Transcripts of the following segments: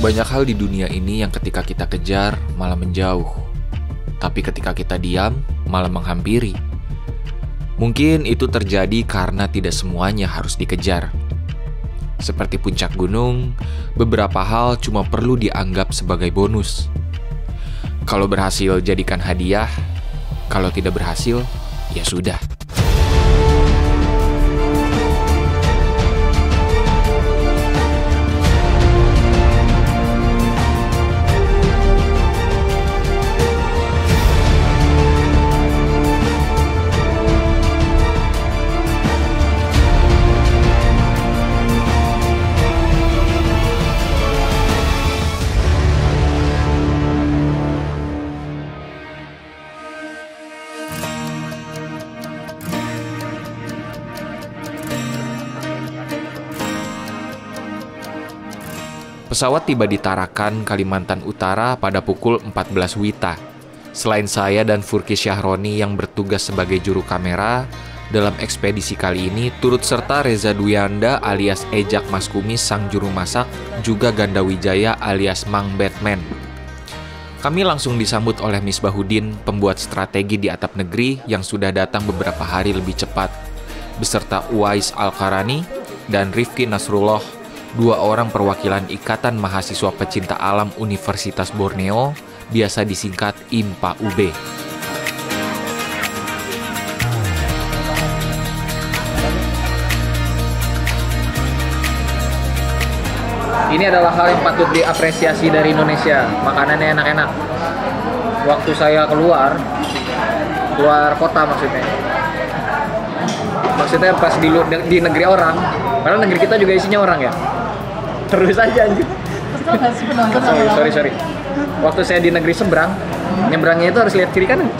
Banyak hal di dunia ini yang ketika kita kejar malah menjauh, tapi ketika kita diam malah menghampiri. Mungkin itu terjadi karena tidak semuanya harus dikejar. Seperti puncak gunung, beberapa hal cuma perlu dianggap sebagai bonus. Kalau berhasil jadikan hadiah, kalau tidak berhasil, ya sudah. Pesawat tiba di Tarakan, Kalimantan Utara pada pukul 14 WITA. Selain saya dan Furki Syahroni yang bertugas sebagai juru kamera, dalam ekspedisi kali ini turut serta Reza Duyanda alias Ejak Mas Kumis sang juru masak, juga Ganda Wijaya alias Mang Batman. Kami langsung disambut oleh Misbahuddin, pembuat strategi di atap negeri yang sudah datang beberapa hari lebih cepat, beserta Uwais Al-Qarani dan Rifki Nasrullah, 2 orang perwakilan Ikatan Mahasiswa Pecinta Alam Universitas Borneo, biasa disingkat IMPA UB. Ini adalah hal yang patut diapresiasi dari Indonesia, makanannya enak-enak. Waktu saya keluar kota maksudnya pas di negeri orang, padahal negeri kita juga isinya orang ya. Terus aja anjir. Sorry. Waktu saya di negeri seberang, nyebrangnya itu harus lihat kiri kanan.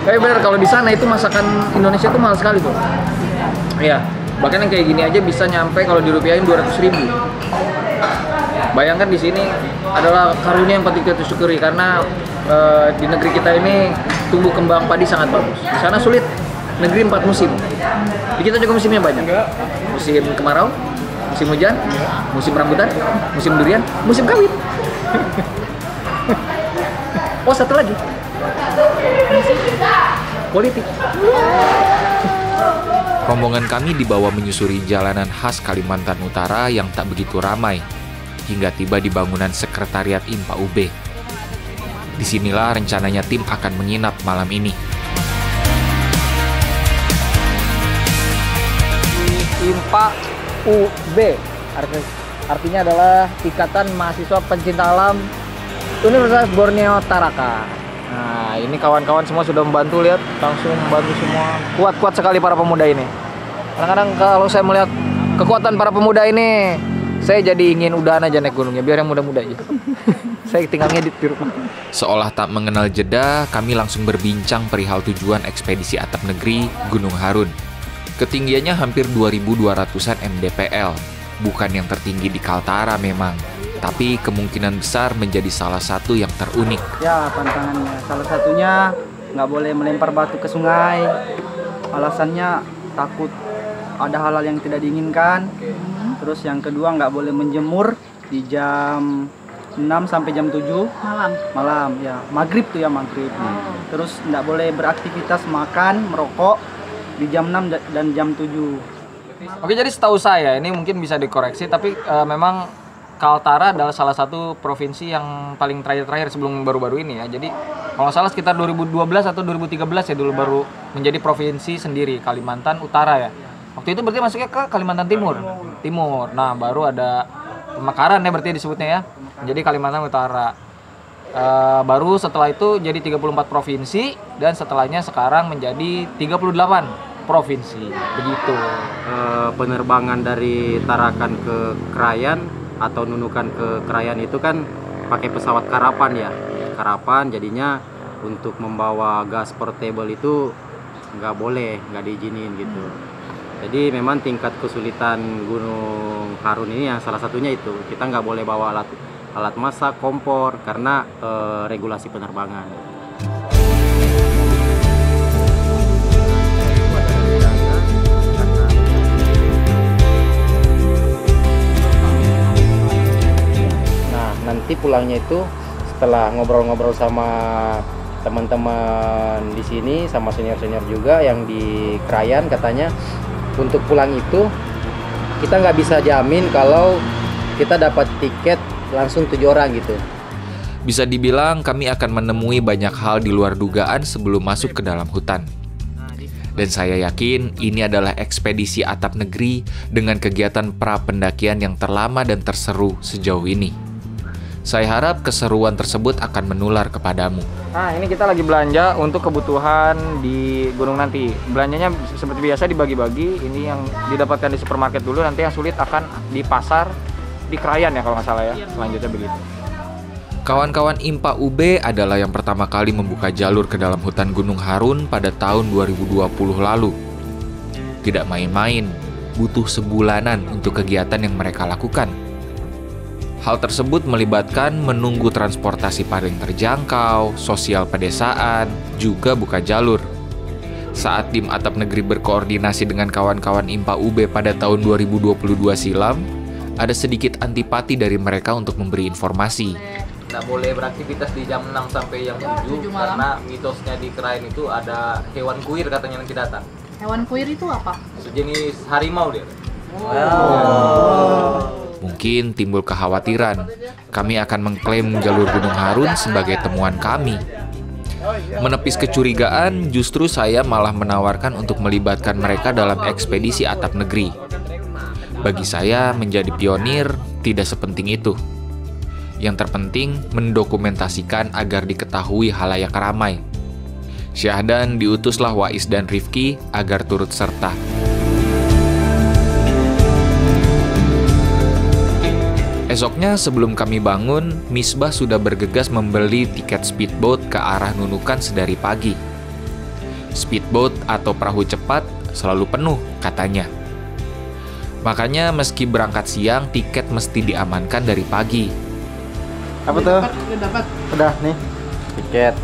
Tapi benar kalau di sana itu masakan Indonesia itu mahal sekali tuh. Iya, bahkan yang kayak gini aja bisa nyampe kalau dirupiahin 200.000. Bayangkan di sini adalah karunia yang patut kita syukuri karena di negeri kita ini tumbuh kembang padi sangat bagus. Di sana sulit. Negeri 4 musim. Di kita juga musimnya banyak. Musim kemarau, musim hujan, musim rambutan, musim durian, musim kawin. Oh, satu lagi. Politik. Rombongan kami dibawa menyusuri jalanan khas Kalimantan Utara yang tak begitu ramai, hingga tiba di bangunan sekretariat IMPA UB. Disinilah rencananya tim akan menginap malam ini. IMPA UB artinya adalah Ikatan Mahasiswa Pencinta Alam Universitas Borneo Tarakan. Nah, ini kawan-kawan semua sudah membantu, lihat, langsung membantu semua. Kuat sekali para pemuda ini. Kadang-kadang kalau saya melihat kekuatan para pemuda ini, saya jadi ingin udahan aja naik gunungnya, biar yang muda-muda aja. Saya tinggal ngedit di rumah. Seolah tak mengenal jeda, kami langsung berbincang perihal tujuan ekspedisi atap negeri Gunung Harun. Ketinggiannya hampir 2.200-an mdpl, bukan yang tertinggi di Kaltara memang, tapi kemungkinan besar menjadi salah satu yang terunik. Ya, pantangannya salah satunya nggak boleh melempar batu ke sungai. Alasannya takut ada hal-hal yang tidak diinginkan. Terus yang kedua nggak boleh menjemur di jam 6 sampai jam 7 malam ya, maghrib tuh ya, maghrib. Terus nggak boleh beraktivitas makan, merokok di jam 6 dan jam 7. Oke, jadi setahu saya, ini mungkin bisa dikoreksi, tapi memang Kaltara adalah salah satu provinsi yang paling terakhir sebelum baru-baru ini ya. Jadi kalau nggak salah sekitar 2012 atau 2013 ya dulu baru menjadi provinsi sendiri, Kalimantan Utara ya. Waktu itu berarti masuknya ke Kalimantan Timur. Nah, baru ada Pemekaran ya berarti disebutnya ya. Jadi Kalimantan Utara. Baru setelah itu jadi 34 provinsi dan setelahnya sekarang menjadi 38 provinsi. Begitu. Penerbangan dari Tarakan ke Krayan atau Nunukan ke Krayan itu kan pakai pesawat Karapan ya. Karapan jadinya untuk membawa gas portable itu nggak boleh, nggak diizinin gitu. Jadi memang tingkat kesulitan Gunung Harun ini yang salah satunya itu. Kita nggak boleh bawa alat masak, kompor karena regulasi penerbangan. pulangnya itu setelah ngobrol-ngobrol sama teman-teman di sini, sama senior-senior juga yang di Krayan, katanya untuk pulang itu kita nggak bisa jamin kalau kita dapat tiket langsung 7 orang gitu. Bisa dibilang kami akan menemui banyak hal di luar dugaan sebelum masuk ke dalam hutan. Dan saya yakin ini adalah ekspedisi atap negeri dengan kegiatan pra pendakian yang terlama dan terseru sejauh ini. Saya harap keseruan tersebut akan menular kepadamu. Nah, ini kita lagi belanja untuk kebutuhan di gunung nanti. Belanjanya seperti biasa dibagi-bagi. Ini yang didapatkan di supermarket dulu, nanti yang sulit akan di pasar di Krayan ya kalau nggak salah ya. Selanjutnya begitu. Kawan-kawan IMPA UB adalah yang pertama kali membuka jalur ke dalam hutan Gunung Harun pada tahun 2020 lalu. Tidak main-main, butuh sebulanan untuk kegiatan yang mereka lakukan. Hal tersebut melibatkan menunggu transportasi paling terjangkau, sosial pedesaan, juga buka jalur. Saat tim atap negeri berkoordinasi dengan kawan-kawan IMPA UB pada tahun 2022 silam, ada sedikit antipati dari mereka untuk memberi informasi. Nggak boleh beraktivitas di jam 6 sampai jam 7 karena mitosnya di Krayan itu ada hewan kuir katanya nanti datang. Hewan kuir itu apa? Sejenis harimau dia. Mungkin timbul kekhawatiran, kami akan mengklaim jalur Gunung Harun sebagai temuan kami. Menepis kecurigaan, justru saya malah menawarkan untuk melibatkan mereka dalam ekspedisi atap negeri. Bagi saya, menjadi pionir tidak sepenting itu. Yang terpenting, mendokumentasikan agar diketahui halayak ramai. Syahdan diutuslah Wais dan Rifki agar turut serta. Esoknya sebelum kami bangun, Misbah sudah bergegas membeli tiket speedboat ke arah Nunukan sedari pagi. Speedboat atau perahu cepat selalu penuh, katanya. Makanya meski berangkat siang, tiket mesti diamankan dari pagi. Apa tuh? Dapat. Udah nih tiket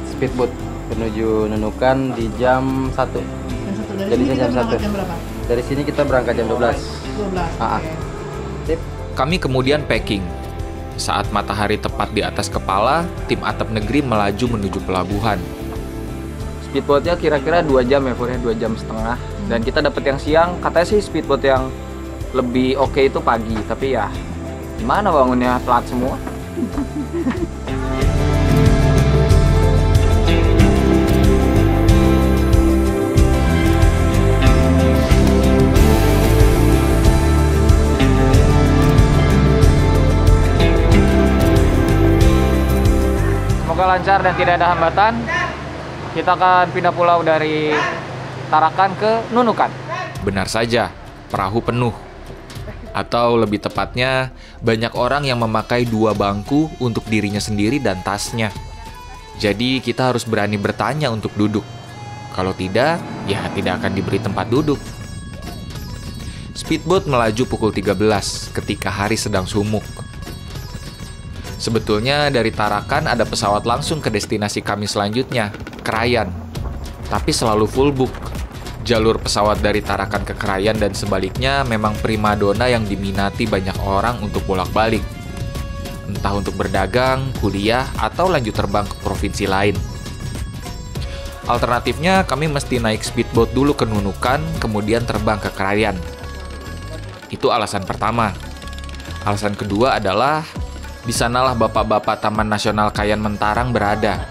speedboat menuju Nunukan di jam 1. Dari Jadi sini jam kita 1. berangkat jam berapa? Dari sini kita berangkat jam 12. 12. Oke. Sip. Kami kemudian packing. Saat matahari tepat di atas kepala, tim atap negeri melaju menuju pelabuhan. Speedboatnya kira-kira 2 jam ya, Fur, 2 jam setengah. Dan kita dapat yang siang, katanya sih speedboat yang lebih oke itu pagi. Tapi ya, gimana bangunnya telat semua? Semoga lancar dan tidak ada hambatan. Kita akan pindah pulau dari Tarakan ke Nunukan. Benar saja, perahu penuh. Atau lebih tepatnya, banyak orang yang memakai 2 bangku untuk dirinya sendiri dan tasnya. Jadi kita harus berani bertanya untuk duduk. Kalau tidak, ya tidak akan diberi tempat duduk. Speedboat melaju pukul 13 ketika hari sedang sumuk. Sebetulnya dari Tarakan ada pesawat langsung ke destinasi kami selanjutnya, Krayan. Tapi selalu full book. Jalur pesawat dari Tarakan ke Krayan dan sebaliknya memang primadona yang diminati banyak orang untuk bolak-balik. Entah untuk berdagang, kuliah, atau lanjut terbang ke provinsi lain. Alternatifnya kami mesti naik speedboat dulu ke Nunukan, kemudian terbang ke Krayan. Itu alasan pertama. Alasan kedua adalah di sanalah bapak-bapak Taman Nasional Kayan Mentarang berada.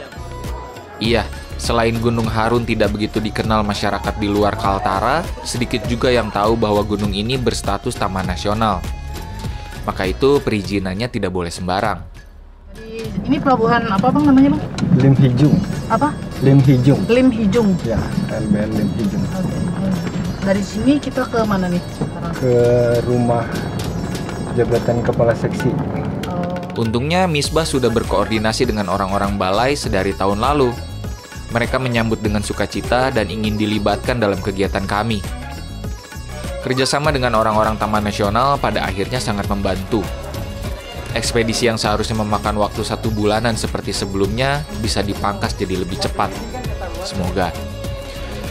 Iya, selain Gunung Harun tidak begitu dikenal masyarakat di luar Kaltara, sedikit juga yang tahu bahwa gunung ini berstatus taman nasional. Maka itu perizinannya tidak boleh sembarang. Ini pelabuhan apa bang namanya bang? Lim Hijung. Apa? Lim Hijung. Lim Hijung. Ya, LBN Lim Hijung. Oke. Dari sini kita ke mana nih? Ke rumah jabatan kepala seksi. Untungnya Misbah sudah berkoordinasi dengan orang-orang balai sedari tahun lalu. Mereka menyambut dengan sukacita dan ingin dilibatkan dalam kegiatan kami. Kerjasama dengan orang-orang Taman Nasional pada akhirnya sangat membantu. Ekspedisi yang seharusnya memakan waktu 1 bulanan seperti sebelumnya bisa dipangkas jadi lebih cepat. Semoga.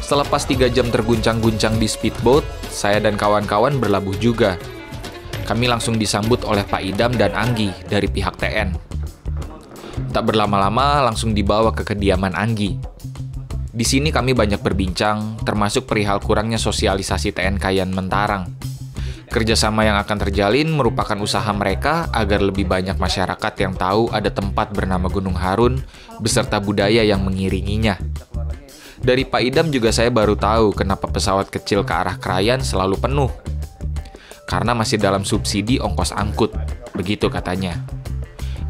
Selepas 3 jam terguncang-guncang di speedboat, saya dan kawan-kawan berlabuh juga. Kami langsung disambut oleh Pak Idam dan Anggi dari pihak TN. Tak berlama-lama langsung dibawa ke kediaman Anggi. Di sini kami banyak berbincang, termasuk perihal kurangnya sosialisasi TN Kayan Mentarang. Kerjasama yang akan terjalin merupakan usaha mereka agar lebih banyak masyarakat yang tahu ada tempat bernama Gunung Harun beserta budaya yang mengiringinya. Dari Pak Idam juga saya baru tahu kenapa pesawat kecil ke arah Krayan selalu penuh. Karena masih dalam subsidi ongkos angkut, begitu katanya.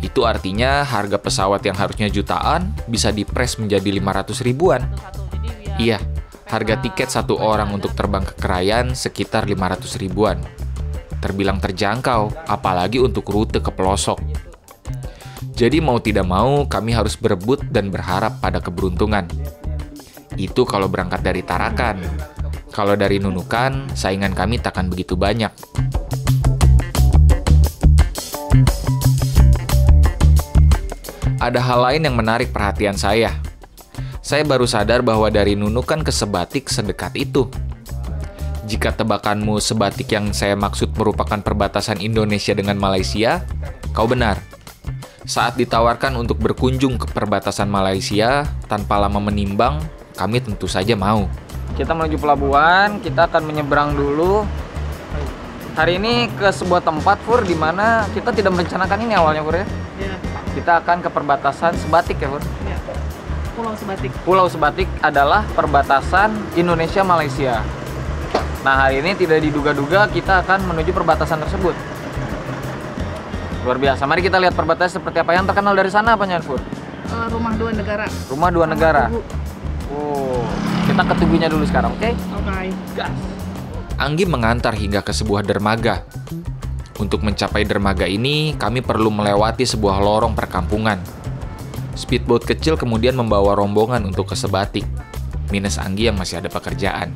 Itu artinya harga pesawat yang harusnya jutaan bisa dipres menjadi 500 ribuan. Iya, harga tiket satu orang untuk terbang ke Krayan sekitar 500 ribuan. Terbilang terjangkau, apalagi untuk rute ke pelosok. Jadi mau tidak mau kami harus berebut dan berharap pada keberuntungan. Itu kalau berangkat dari Tarakan. Kalau dari Nunukan, saingan kami takkan begitu banyak. Ada hal lain yang menarik perhatian saya. Saya baru sadar bahwa dari Nunukan ke Sebatik sedekat itu. Jika tebakanmu Sebatik yang saya maksud merupakan perbatasan Indonesia dengan Malaysia, kau benar. Saat ditawarkan untuk berkunjung ke perbatasan Malaysia tanpa lama menimbang, kami tentu saja mau. Kita menuju pelabuhan, kita akan menyeberang dulu. Hari ini ke sebuah tempat, Fur, di mana kita tidak merencanakan ini awalnya, Fur, ya? Iya. Kita akan ke perbatasan Sebatik, ya, Fur? Iya. Pulau Sebatik. Pulau Sebatik adalah perbatasan Indonesia-Malaysia. Nah, hari ini tidak diduga-duga kita akan menuju perbatasan tersebut. Luar biasa. Mari kita lihat perbatasan seperti apa. Yang terkenal dari sana apanya, Fur? Rumah dua negara. Rumah dua negara. Oh, kita ke tubuhnya dulu sekarang, oke? Oke. Gas. Anggi mengantar hingga ke sebuah dermaga. Untuk mencapai dermaga ini, kami perlu melewati sebuah lorong perkampungan. Speedboat kecil kemudian membawa rombongan untuk ke Sebatik, minus Anggi yang masih ada pekerjaan.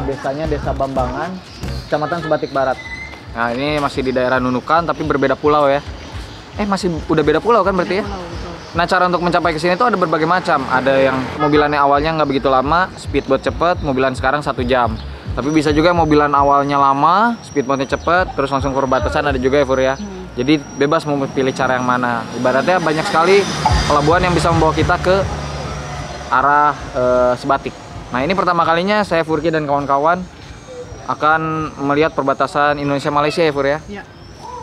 Desanya Desa Bambangan, Kecamatan Sebatik Barat. Nah, ini masih di daerah Nunukan tapi berbeda pulau ya. Masih udah beda pulau kan berarti ya? Nah, cara untuk mencapai ke sini tuh ada berbagai macam. Ada yang mobilannya awalnya nggak begitu lama, speedboat cepet, mobilan sekarang 1 jam. Tapi bisa juga mobilan awalnya lama, speedboatnya cepet, terus langsung ke perbatasan ada juga ya, Fur ya. Jadi bebas mau pilih cara yang mana. Ibaratnya banyak sekali pelabuhan yang bisa membawa kita ke arah Sebatik. Nah, ini pertama kalinya saya, Furki, dan kawan-kawan akan melihat perbatasan Indonesia-Malaysia ya, Fur ya? Iya.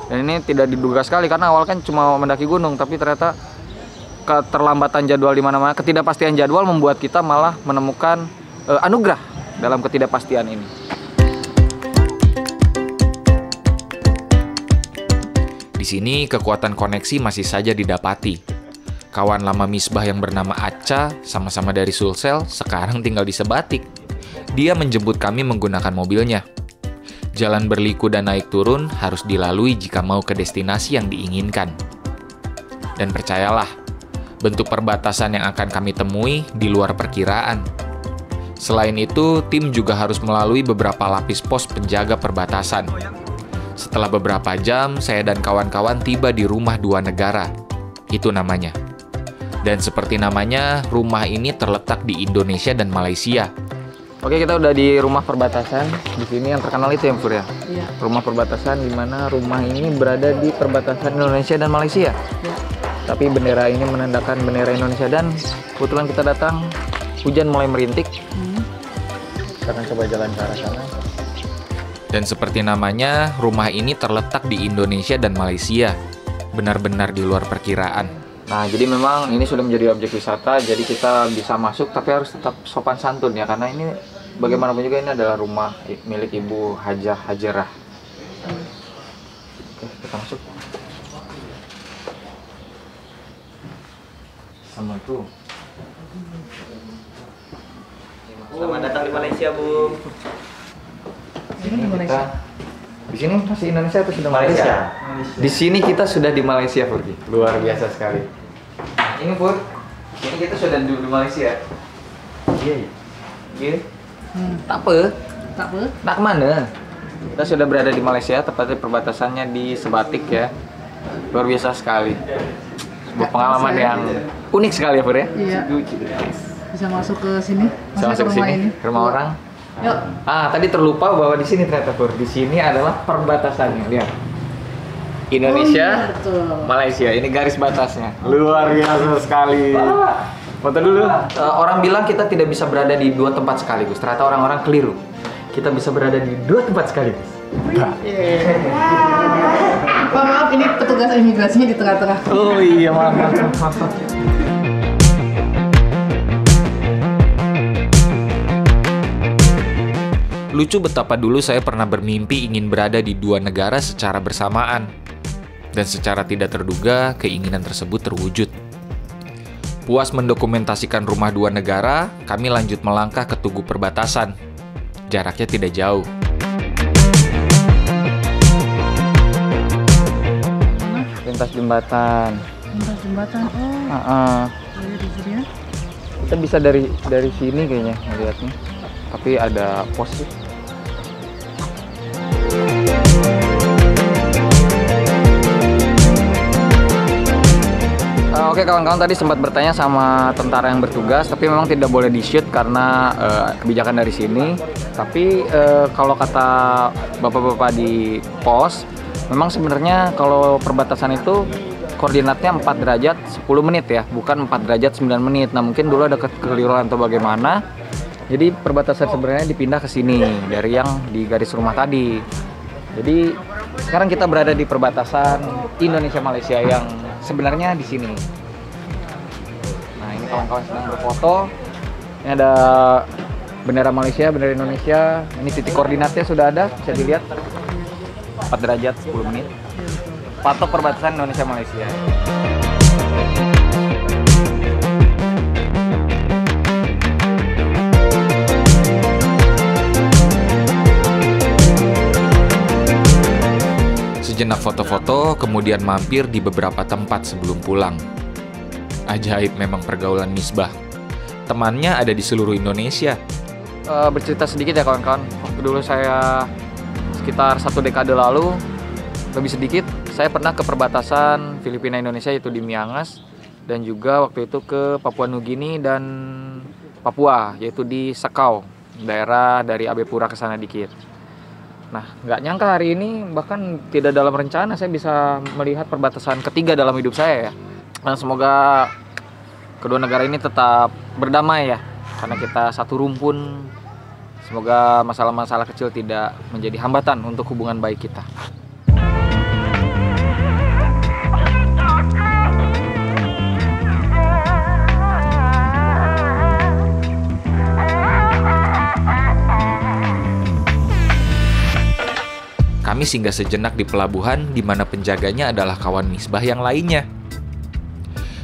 Dan ini tidak diduga sekali karena awal kan cuma mendaki gunung, tapi ternyata keterlambatan jadwal di mana-mana, ketidakpastian jadwal membuat kita malah menemukan anugerah dalam ketidakpastian ini. Di sini kekuatan koneksi masih saja didapati. Kawan lama Misbah yang bernama Aca, sama-sama dari Sulsel, sekarang tinggal di Sebatik. Dia menjemput kami menggunakan mobilnya. Jalan berliku dan naik turun harus dilalui jika mau ke destinasi yang diinginkan. Dan percayalah, bentuk perbatasan yang akan kami temui di luar perkiraan. Selain itu, tim juga harus melalui beberapa lapis pos penjaga perbatasan. Setelah beberapa jam, saya dan kawan-kawan tiba di Rumah Dua Negara. Itu namanya. Dan seperti namanya, rumah ini terletak di Indonesia dan Malaysia. Oke, kita udah di rumah perbatasan. Di sini yang terkenal itu ya, Fur ya? Iya. Rumah perbatasan di mana rumah ini berada di perbatasan Indonesia dan Malaysia. Iya. Tapi bendera ini menandakan bendera Indonesia dan kebetulan kita datang, hujan mulai merintik. Kita akan coba jalan ke arah sana. Dan seperti namanya, rumah ini terletak di Indonesia dan Malaysia. Benar-benar di luar perkiraan. Nah, jadi memang ini sudah menjadi objek wisata, jadi kita bisa masuk tapi harus tetap sopan santun ya, karena ini bagaimanapun juga ini adalah rumah milik Ibu Hajah Hajarah. Oke, kita masuk. Assalamualaikum. Selamat datang di Malaysia, Bu. Ini kita di sini masih Indonesia atau sudah Malaysia? Di sini kita sudah di Malaysia, Furki. Luar biasa sekali. Ini, Pur. Ini kita sudah di Malaysia. Iya ya. Iya. Tak apa. Tak apa. Nak kemana? Kita sudah berada di Malaysia, tepatnya perbatasannya di Sebatik ya. Luar biasa sekali. Sebuah pengalaman yang unik sekali ya, Pur ya. Iya. Bisa masuk ke sini. Bisa masuk ke rumah sini, ini. ke rumah orang. Yuk. Tadi terlupa bahwa di sini ternyata, Pur. Di sini adalah perbatasannya, lihat. Indonesia, Oh, iya, betul. Malaysia. Ini garis batasnya. Luar biasa sekali. Foto dulu. Orang bilang kita tidak bisa berada di dua tempat sekaligus. Ternyata orang-orang keliru. Kita bisa berada di dua tempat sekaligus. Maaf, ini petugas imigrasinya di tengah-tengah. Oh iya, maaf. Lucu betapa dulu saya pernah bermimpi ingin berada di dua negara secara bersamaan. Dan secara tidak terduga, keinginan tersebut terwujud. Puas mendokumentasikan rumah dua negara, kami lanjut melangkah ke tugu perbatasan. Jaraknya tidak jauh. Lintas jembatan. Lintas jembatan. Oh, dari di sini ya. Kita bisa dari sini kayaknya melihatnya. Tapi ada pos sih. Oke kawan-kawan, tadi sempat bertanya sama tentara yang bertugas, tapi memang tidak boleh di-shoot karena kebijakan dari sini. Tapi kalau kata bapak-bapak di pos, memang sebenarnya kalau perbatasan itu koordinatnya 4 derajat 10 menit ya, bukan 4 derajat 9 menit. Nah mungkin dulu ada kekeliruan atau bagaimana. Jadi perbatasan sebenarnya dipindah ke sini dari yang di garis rumah tadi. Jadi sekarang kita berada di perbatasan Indonesia-Malaysia yang sebenarnya di sini. Nah ini kawan-kawan sedang berfoto. Ini ada bendera Malaysia, bendera Indonesia. Ini titik koordinatnya sudah ada, bisa dilihat. 4 derajat 10 menit. Patok perbatasan Indonesia-Malaysia. Sejenak foto-foto, kemudian mampir di beberapa tempat sebelum pulang. Ajaib memang pergaulan Misbah. Temannya ada di seluruh Indonesia. Bercerita sedikit ya kawan-kawan. Waktu dulu saya sekitar 1 dekade lalu, lebih sedikit, saya pernah ke perbatasan Filipina-Indonesia yaitu di Miangas. Dan juga waktu itu ke Papua Nugini dan Papua, yaitu di Sekau, daerah dari Abe Pura ke sana dikit. Nah, nggak nyangka hari ini, bahkan tidak dalam rencana saya bisa melihat perbatasan ketiga dalam hidup saya ya. Dan semoga kedua negara ini tetap berdamai ya, karena kita satu rumpun. Semoga masalah-masalah kecil tidak menjadi hambatan untuk hubungan baik kita. Kami singgah sejenak di pelabuhan di mana penjaganya adalah kawan Misbah yang lainnya.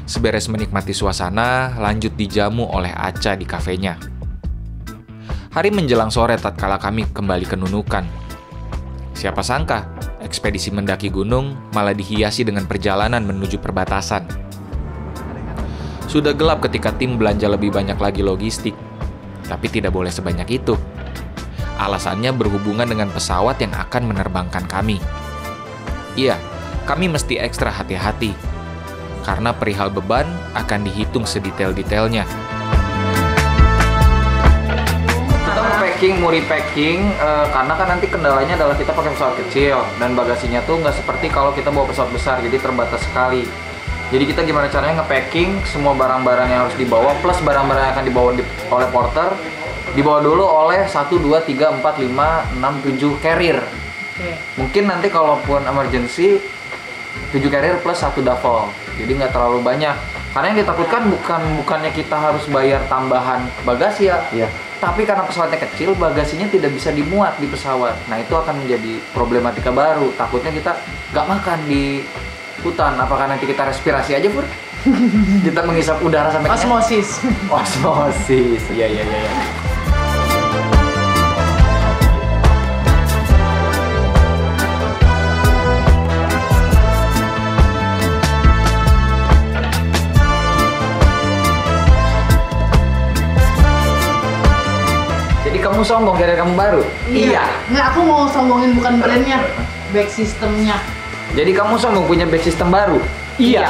Seberes menikmati suasana, lanjut dijamu oleh Aca di kafenya. Hari menjelang sore tatkala kami kembali ke Nunukan. Siapa sangka, ekspedisi mendaki gunung malah dihiasi dengan perjalanan menuju perbatasan. Sudah gelap ketika tim belanja lebih banyak lagi logistik, tapi tidak boleh sebanyak itu. Alasannya berhubungan dengan pesawat yang akan menerbangkan kami. Iya, kami mesti ekstra hati-hati, karena perihal beban akan dihitung sedetail-detailnya. Kita mau repacking, karena kan nanti kendalanya adalah kita pakai pesawat kecil, dan bagasinya tuh nggak seperti kalau kita bawa pesawat besar, jadi terbatas sekali. Jadi kita gimana caranya nge-packing semua barang-barang yang harus dibawa, plus barang-barang yang akan dibawa oleh porter, dibawa dulu oleh 1, 2, 3, 4, 5, 6, 7 carrier. Mungkin nanti kalaupun emergency 7 carrier plus 1 duffel. Jadi nggak terlalu banyak. Karena yang ditakutkan bukannya kita harus bayar tambahan bagasi ya. Iya. Tapi karena pesawatnya kecil, bagasinya tidak bisa dimuat di pesawat. Nah itu akan menjadi problematika baru. Takutnya kita nggak makan di hutan. Apakah nanti kita respirasi aja, Pur? Kita menghisap udara sampai Osmosis. Osmosis. Iya. kamu sombong carrier kamu baru? Iya. Nggak, aku mau sombongin bukan brandnya, back systemnya. Jadi kamu sombong punya back system baru? Iya.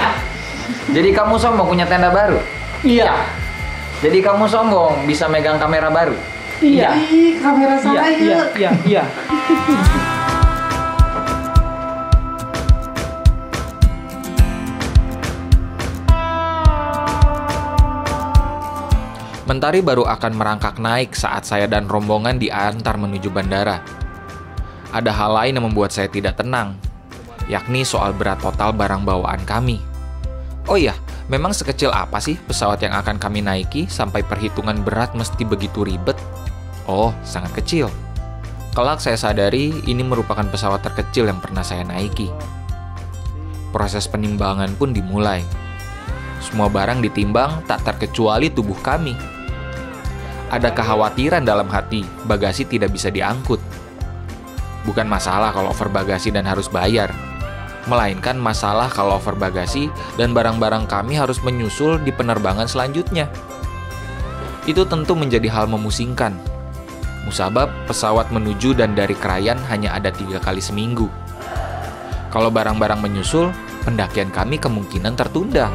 Jadi kamu sombong punya tenda baru? Iya. Jadi kamu sombong bisa megang kamera baru? Iya. Ih, kamera saya. Iya. Mentari baru akan merangkak naik saat saya dan rombongan diantar menuju bandara. Ada hal lain yang membuat saya tidak tenang, yakni soal berat total barang bawaan kami. Oh iya, memang sekecil apa sih pesawat yang akan kami naiki sampai perhitungan berat mesti begitu ribet? Oh, sangat kecil. Kelak saya sadari ini merupakan pesawat terkecil yang pernah saya naiki. Proses penimbangan pun dimulai. Semua barang ditimbang tak terkecuali tubuh kami. Ada kekhawatiran dalam hati, bagasi tidak bisa diangkut. Bukan masalah kalau over bagasi dan harus bayar, melainkan masalah kalau over bagasi dan barang-barang kami harus menyusul di penerbangan selanjutnya. Itu tentu menjadi hal memusingkan. Musabab pesawat menuju dan dari Krayan hanya ada 3 kali seminggu. Kalau barang-barang menyusul, pendakian kami kemungkinan tertunda.